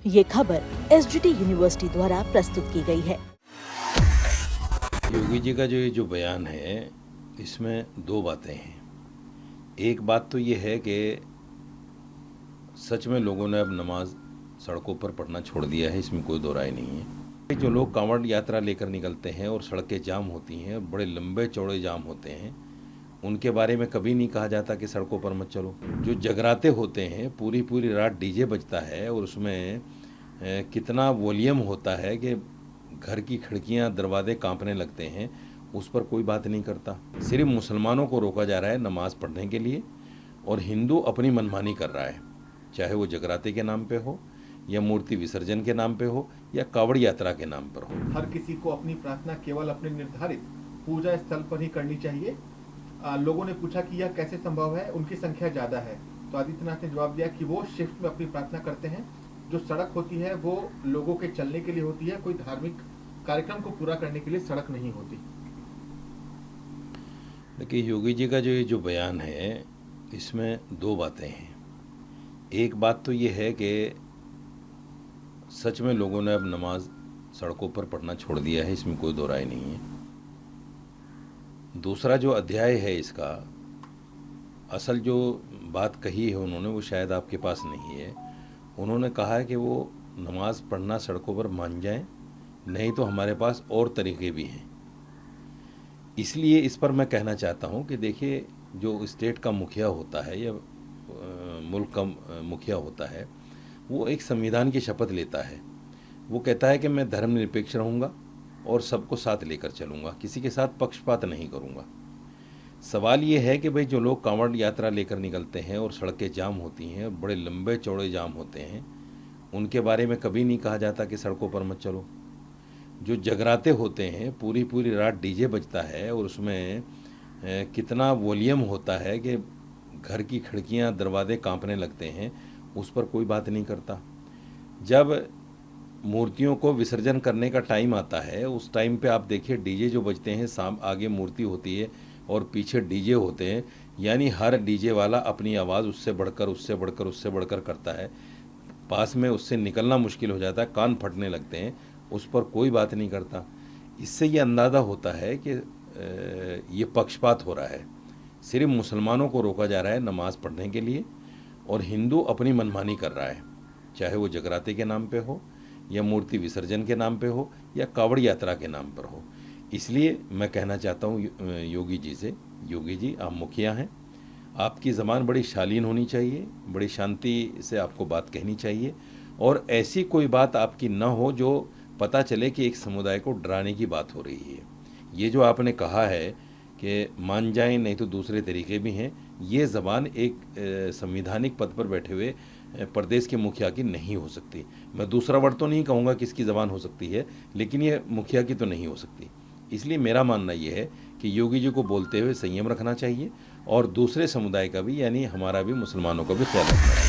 ये खबर SGT university द्वारा प्रस्तुत की गई है। योगी जी का जो बयान है, इसमें दो बातें हैं। एक बात तो ये है कि सच में लोगों ने अब नमाज सड़कों पर पढ़ना छोड़ दिया है, इसमें कोई दो राय नहीं है। जो लोग कांवड़ यात्रा लेकर निकलते हैं और सड़कें जाम होती हैं, बड़े लंबे चौड़े जाम होते हैं, उनके बारे में कभी नहीं कहा जाता कि सड़कों पर मत चलो। जो जगराते होते हैं, पूरी पूरी रात डीजे बजता है और उसमें कितना वॉल्यूम होता है कि घर की खिड़कियां दरवाजे कांपने लगते हैं, उस पर कोई बात नहीं करता। सिर्फ मुसलमानों को रोका जा रहा है नमाज पढ़ने के लिए, और हिंदू अपनी मनमानी कर रहा है, चाहे वो जगराते के नाम पे हो या मूर्ति विसर्जन के नाम पे हो या कावड़ यात्रा के नाम पर हो। हर किसी को अपनी प्रार्थना केवल अपने निर्धारित पूजा स्थल पर ही करनी चाहिए। लोगों ने पूछा कि यह कैसे संभव है, उनकी संख्या ज्यादा है। तो आदित्यनाथ ने जवाब दिया कि वो शिफ्ट में अपनी प्रार्थना करते हैं। जो सड़क होती है वो लोगों के चलने के लिए होती है, कोई धार्मिक कार्यक्रम को पूरा करने के लिए सड़क नहीं होती। देखिए, योगी जी का जो बयान है, इसमें दो बातें हैं। एक बात तो ये है कि सच में लोगों ने अब नमाज सड़कों पर पढ़ना छोड़ दिया है, इसमें कोई दो राय नहीं है। दूसरा जो अध्याय है इसका, असल जो बात कही है उन्होंने, वो शायद आपके पास नहीं है। उन्होंने कहा है कि वो नमाज पढ़ना सड़कों पर मान जाएं, नहीं तो हमारे पास और तरीके भी हैं। इसलिए इस पर मैं कहना चाहता हूं कि देखिए, जो स्टेट का मुखिया होता है या मुल्क का मुखिया होता है, वो एक संविधान की शपथ लेता है। वो कहता है कि मैं धर्मनिरपेक्ष रहूँगा और सबको साथ लेकर चलूँगा, किसी के साथ पक्षपात नहीं करूँगा। सवाल ये है कि भाई, जो लोग कांवड़ यात्रा लेकर निकलते हैं और सड़कें जाम होती हैं, बड़े लंबे चौड़े जाम होते हैं, उनके बारे में कभी नहीं कहा जाता कि सड़कों पर मत चलो। जो जगराते होते हैं, पूरी पूरी रात डीजे बजता है और उसमें कितना वॉल्यूम होता है कि घर की खिड़कियां दरवाजे कांपने लगते हैं, उस पर कोई बात नहीं करता। जब मूर्तियों को विसर्जन करने का टाइम आता है, उस टाइम पे आप देखिए डीजे जो बजते हैं, आगे मूर्ति होती है और पीछे डीजे होते हैं, यानी हर डीजे वाला अपनी आवाज़ उससे बढ़कर उससे बढ़कर उससे बढ़कर करता है। पास में उससे निकलना मुश्किल हो जाता है, कान फटने लगते हैं, उस पर कोई बात नहीं करता। इससे ये अंदाज़ा होता है कि ये पक्षपात हो रहा है। सिर्फ मुसलमानों को रोका जा रहा है नमाज पढ़ने के लिए, और हिंदू अपनी मनमानी कर रहा है, चाहे वो जगराते के नाम पे हो या मूर्ति विसर्जन के नाम पे हो या कावड़ यात्रा के नाम पर हो। इसलिए मैं कहना चाहता हूँ योगी जी से, योगी जी, आप मुखिया हैं, आपकी ज़बान बड़ी शालीन होनी चाहिए, बड़ी शांति से आपको बात कहनी चाहिए, और ऐसी कोई बात आपकी न हो जो पता चले कि एक समुदाय को डराने की बात हो रही है। ये जो आपने कहा है कि मान जाएं, नहीं तो दूसरे तरीके भी हैं, ये ज़बान एक संवैधानिक पद पर बैठे हुए प्रदेश के मुखिया की नहीं हो सकती। मैं दूसरा वर्ड तो नहीं कहूँगा किसकी ज़बान हो सकती है, लेकिन ये मुखिया की तो नहीं हो सकती। इसलिए मेरा मानना ये है कि योगी जी को बोलते हुए संयम रखना चाहिए, और दूसरे समुदाय का भी, यानी हमारा भी, मुसलमानों का भी ख्याल रखना चाहिए।